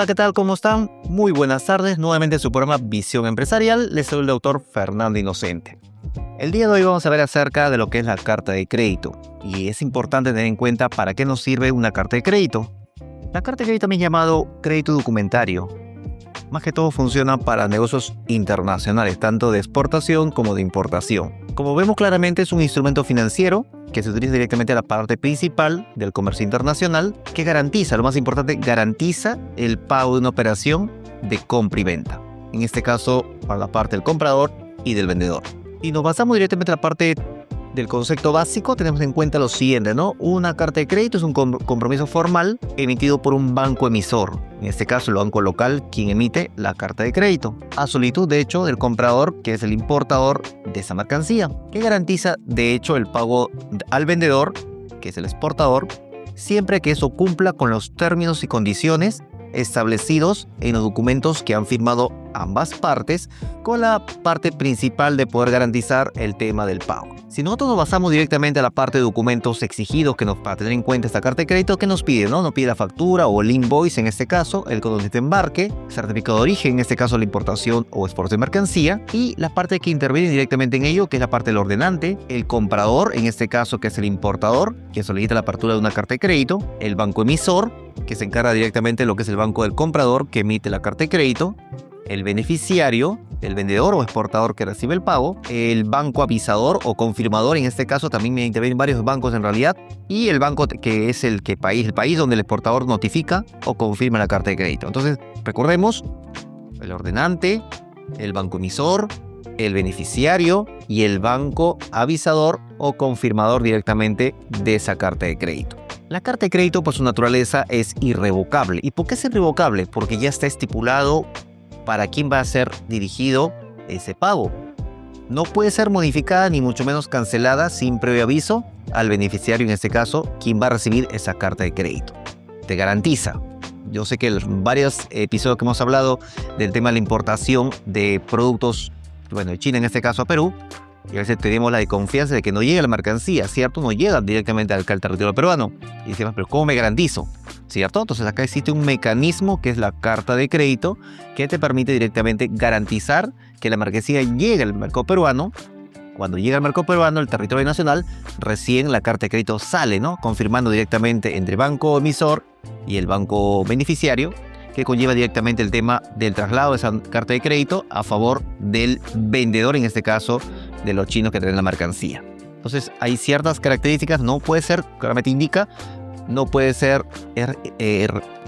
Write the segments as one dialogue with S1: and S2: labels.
S1: Hola, ¿qué tal? ¿Cómo están? Muy buenas tardes. Nuevamente en su programa Visión Empresarial. Les soy el doctor Fernando Inocente. El día de hoy vamos a ver acerca de lo que es la carta de crédito. Y es importante tener en cuenta para qué nos sirve una carta de crédito. La carta de crédito también llamado crédito documentario. Más que todo funciona para negocios internacionales, tanto de exportación como de importación. Como vemos claramente, es un instrumento financiero que se utiliza directamente en la parte principal del comercio internacional, que garantiza, lo más importante, garantiza el pago de una operación de compra y venta. En este caso, para la parte del comprador y del vendedor. Y nos basamos directamente en la parte del concepto básico, tenemos en cuenta lo siguiente, ¿no? Una carta de crédito es un compromiso formal emitido por un banco emisor. En este caso, el banco local, quien emite la carta de crédito, a solicitud, de hecho, del comprador, que es el importador de esa mercancía, que garantiza, de hecho, el pago al vendedor, que es el exportador, siempre que eso cumpla con los términos y condiciones establecidos en los documentos que han firmado ambas partes, con la parte principal de poder garantizar el tema del pago. Si nosotros nos basamos directamente a la parte de documentos exigidos para tener en cuenta esta carta de crédito, ¿qué nos pide? Nos pide la factura o el invoice, en este caso, el código de embarque, certificado de origen, en este caso la importación o exportación de mercancía, y la parte que interviene directamente en ello, que es la parte del ordenante, el comprador, en este caso, que es el importador, que solicita la apertura de una carta de crédito, el banco emisor, que se encarga directamente de lo que es el banco del comprador, que emite la carta de crédito, el beneficiario, el vendedor o exportador que recibe el pago, el banco avisador o confirmador, en este caso también intervienen varios bancos en realidad, y el banco que es el país donde el exportador notifica o confirma la carta de crédito. Entonces, recordemos, el ordenante, el banco emisor, el beneficiario y el banco avisador o confirmador directamente de esa carta de crédito. La carta de crédito, por su naturaleza, es irrevocable. ¿Y por qué es irrevocable? Porque ya está estipulado para quién va a ser dirigido ese pago. No puede ser modificada ni mucho menos cancelada sin previo aviso al beneficiario, en este caso, quien va a recibir esa carta de crédito. Te garantiza. Yo sé que en varios episodios que hemos hablado del tema de la importación de productos, de China en este caso a Perú, y a veces tenemos la desconfianza de que no llega la mercancía, ¿cierto? No llega directamente al territorio peruano. Y decimos, pero ¿cómo me garantizo? ¿Cierto? Entonces acá existe un mecanismo que es la carta de crédito que te permite directamente garantizar que la mercancía llegue al mercado peruano. Cuando llega al mercado peruano, el territorio nacional, recién la carta de crédito sale, ¿no? Confirmando directamente entre banco emisor y el banco beneficiario, que conlleva directamente el tema del traslado de esa carta de crédito a favor del vendedor, en este caso, de los chinos que traen la mercancía. Entonces, hay ciertas características, no puede ser, claramente indica, no puede ser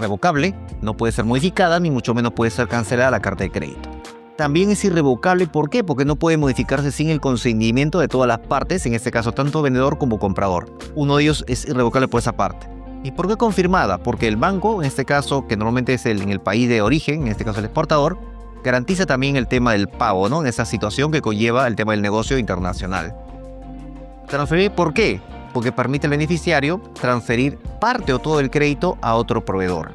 S1: revocable, no puede ser modificada, ni mucho menos puede ser cancelada la carta de crédito. También es irrevocable, ¿por qué? Porque no puede modificarse sin el consentimiento de todas las partes, en este caso, tanto vendedor como comprador. Uno de ellos es irrevocable por esa parte. ¿Y por qué confirmada? Porque el banco, en este caso, que normalmente es en el país de origen, en este caso el exportador, garantiza también el tema del pago, ¿no? En esa situación que conlleva el tema del negocio internacional. ¿Transferir por qué? Porque permite al beneficiario transferir parte o todo el crédito a otro proveedor.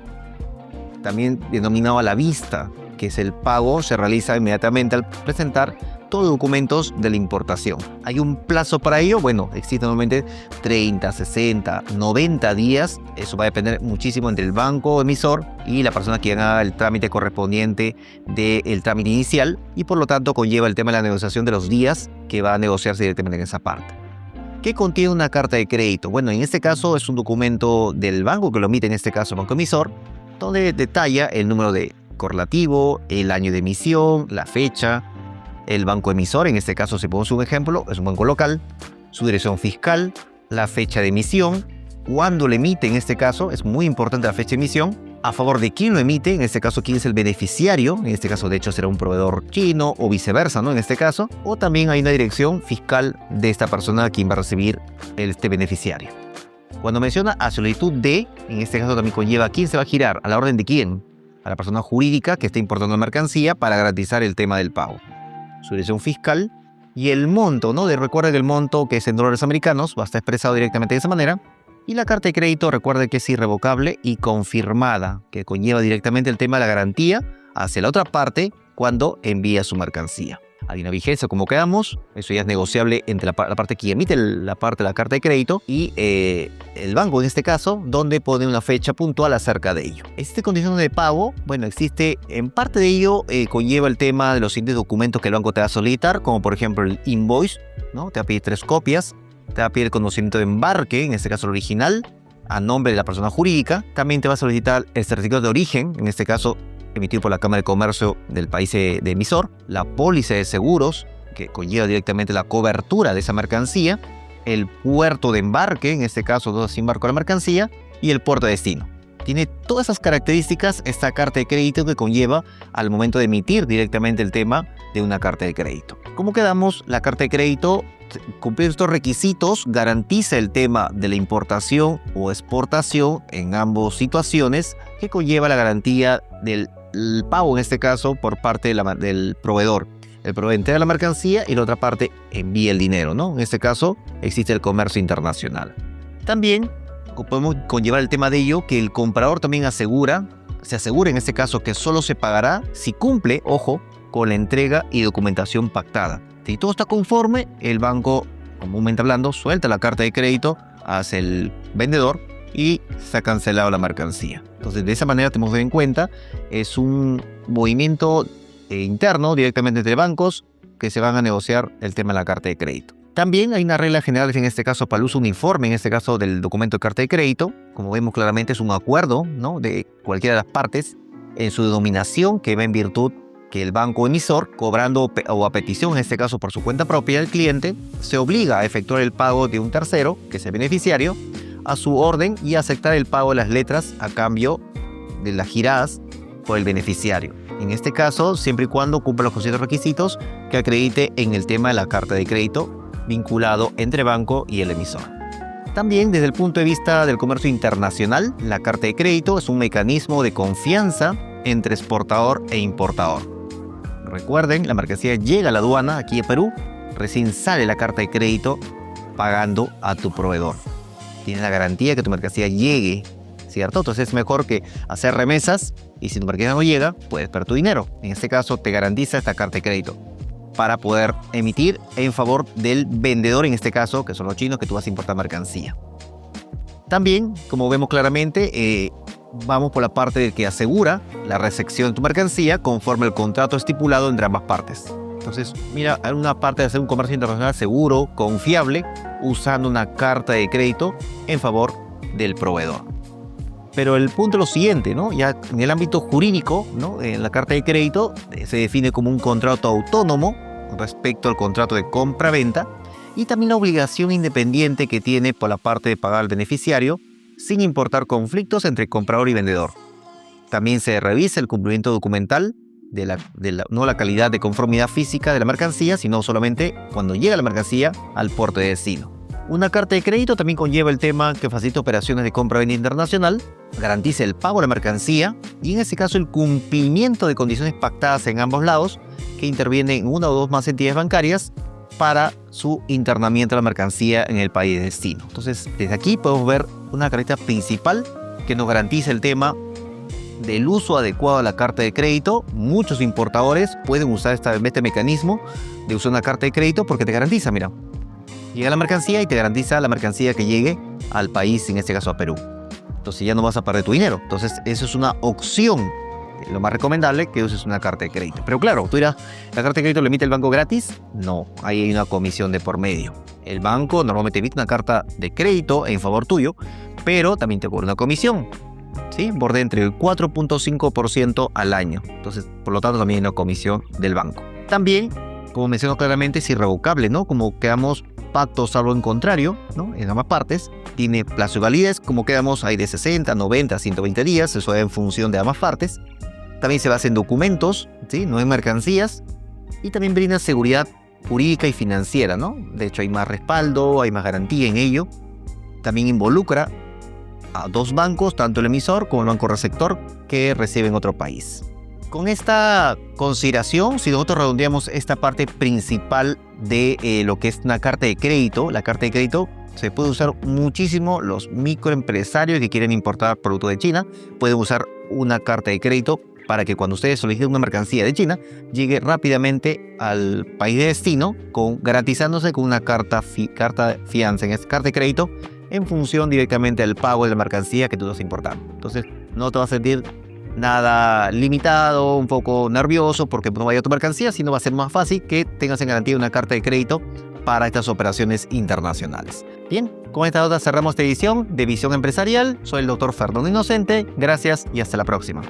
S1: También denominado a la vista, que es el pago, se realiza inmediatamente al presentar todos los documentos de la importación. ¿Hay un plazo para ello? Bueno, existen normalmente 30, 60, 90 días. Eso va a depender muchísimo entre el banco emisor y la persona que haga el trámite correspondiente del trámite inicial, y por lo tanto conlleva el tema de la negociación de los días que va a negociarse directamente en esa parte. ¿Qué contiene una carta de crédito? Bueno, en este caso es un documento del banco que lo emite, en este caso el banco emisor, donde detalla el número de correlativo, el año de emisión, la fecha, el banco emisor, en este caso si ponemos un ejemplo, es un banco local, su dirección fiscal, la fecha de emisión, cuándo lo emite, en este caso es muy importante la fecha de emisión, a favor de quién lo emite, en este caso quién es el beneficiario, en este caso de hecho será un proveedor chino o viceversa, ¿no? En este caso, o también hay una dirección fiscal de esta persona a quien va a recibir este beneficiario. Cuando menciona a solicitud de, en este caso también conlleva a quién se va a girar, a la orden de quién, a la persona jurídica que está importando la mercancía para garantizar el tema del pago. Su dirección fiscal y el monto, ¿no? Recuerden que el monto, que es en dólares americanos, va a estar expresado directamente de esa manera. Y la carta de crédito, recuerde que es irrevocable y confirmada, que conlleva directamente el tema de la garantía hacia la otra parte cuando envía su mercancía. Hay una vigencia, como quedamos, eso ya es negociable entre la parte que emite la parte de la carta de crédito y el banco en este caso, donde pone una fecha puntual acerca de ello. ¿Existe condición de pago? Bueno, existe, en parte de ello conlleva el tema de los siguientes documentos que el banco te va a solicitar, como por ejemplo el invoice, ¿no? Te va a pedir 3 copias, te va a pedir el conocimiento de embarque, en este caso el original, a nombre de la persona jurídica. También te va a solicitar el certificado de origen, en este caso emitido por la Cámara de Comercio del país de emisor, la póliza de seguros, que conlleva directamente la cobertura de esa mercancía, el puerto de embarque, en este caso donde se embarcó la mercancía, y el puerto de destino. Tiene todas esas características esta carta de crédito que conlleva al momento de emitir directamente el tema de una carta de crédito. ¿Cómo quedamos? La carta de crédito, cumpliendo estos requisitos, garantiza el tema de la importación o exportación en ambas situaciones, que conlleva la garantía del pago, en este caso, por parte del proveedor. El proveedor entrega la mercancía y la otra parte envía el dinero, ¿no? En este caso, existe el comercio internacional. También podemos conllevar el tema de ello que el comprador también se asegura en este caso que solo se pagará si cumple, ojo, con la entrega y documentación pactada. Si todo está conforme, el banco, comúnmente hablando, suelta la carta de crédito hacia el vendedor y se ha cancelado la mercancía. Entonces, de esa manera tenemos que tener en cuenta, es un movimiento interno directamente entre bancos que se van a negociar el tema de la carta de crédito. También hay una regla general, en este caso para el uso uniforme, en este caso del documento de carta de crédito. Como vemos claramente, es un acuerdo, ¿no?, de cualquiera de las partes en su denominación, que va en virtud que el banco emisor, cobrando o a petición, en este caso por su cuenta propia del cliente, se obliga a efectuar el pago de un tercero, que es el beneficiario, a su orden y aceptar el pago de las letras a cambio de las giradas por el beneficiario. En este caso, siempre y cuando cumpla los consiguientes requisitos que acredite en el tema de la carta de crédito vinculado entre banco y el emisor. También, desde el punto de vista del comercio internacional, la carta de crédito es un mecanismo de confianza entre exportador e importador. Recuerden, la mercancía llega a la aduana aquí en Perú, recién sale la carta de crédito pagando a tu proveedor. Tienes la garantía que tu mercancía llegue, ¿cierto? Entonces es mejor que hacer remesas y si tu mercancía no llega, puedes perder tu dinero. En este caso te garantiza esta carta de crédito para poder emitir en favor del vendedor, en este caso, que son los chinos, que tú vas a importar mercancía. También, como vemos claramente, vamos por la parte del que asegura la recepción de tu mercancía conforme el contrato estipulado entre ambas partes. Entonces, mira, hay una parte de hacer un comercio internacional seguro, confiable, usando una carta de crédito en favor del proveedor. Pero el punto es lo siguiente, ¿no? Ya en el ámbito jurídico, ¿no?, en la carta de crédito se define como un contrato autónomo respecto al contrato de compra-venta y también la obligación independiente que tiene por la parte de pagar al beneficiario sin importar conflictos entre comprador y vendedor. También se revisa el cumplimiento documental no la calidad de conformidad física de la mercancía, sino solamente cuando llega la mercancía al puerto de destino. Una carta de crédito también conlleva el tema que facilita operaciones de compra-venta internacional, garantiza el pago de la mercancía y en este caso el cumplimiento de condiciones pactadas en ambos lados que intervienen una o dos más entidades bancarias para su internamiento de la mercancía en el país de destino. Entonces, desde aquí podemos ver una característica principal que nos garantiza el tema del uso adecuado de la carta de crédito. Muchos importadores pueden usar este mecanismo de usar una carta de crédito porque te garantiza, mira, llega la mercancía y te garantiza la mercancía que llegue al país, en este caso a Perú. Entonces ya no vas a perder tu dinero. Entonces eso es una opción. Lo más recomendable que uses una carta de crédito. Pero claro, tú dirás, ¿la carta de crédito la emite el banco gratis? No, ahí hay una comisión de por medio. El banco normalmente emite una carta de crédito en favor tuyo, pero también te cobra una comisión, ¿sí? Borde entre el 4.5% al año. Entonces, por lo tanto, también hay una comisión del banco. También, como menciono claramente, es irrevocable, ¿no? Como quedamos pacto salvo en contrario, ¿no?, en ambas partes. Tiene plazo de validez, como quedamos, hay de 60, 90, 120 días, eso es en función de ambas partes. También se basa en documentos, ¿sí?, no en mercancías. Y también brinda seguridad jurídica y financiera, ¿no? De hecho, hay más respaldo, hay más garantía en ello. También involucra a dos bancos, tanto el emisor como el banco receptor, que recibe en otro país. Con esta consideración, si nosotros redondeamos esta parte principal de lo que es una carta de crédito, la carta de crédito se puede usar muchísimo. Los microempresarios que quieren importar productos de China pueden usar una carta de crédito para que cuando ustedes soliciten una mercancía de China, llegue rápidamente al país de destino, garantizándose con una carta de fianza, en esta carta de crédito, en función directamente del pago de la mercancía que tú estás importando. Entonces, no te vas a sentir nada limitado, un poco nervioso porque no vaya a tu mercancía, sino va a ser más fácil que tengas en garantía una carta de crédito para estas operaciones internacionales. Bien, con esta nota cerramos esta edición de Visión Empresarial. Soy el Dr. Fernando Inocente. Gracias y hasta la próxima.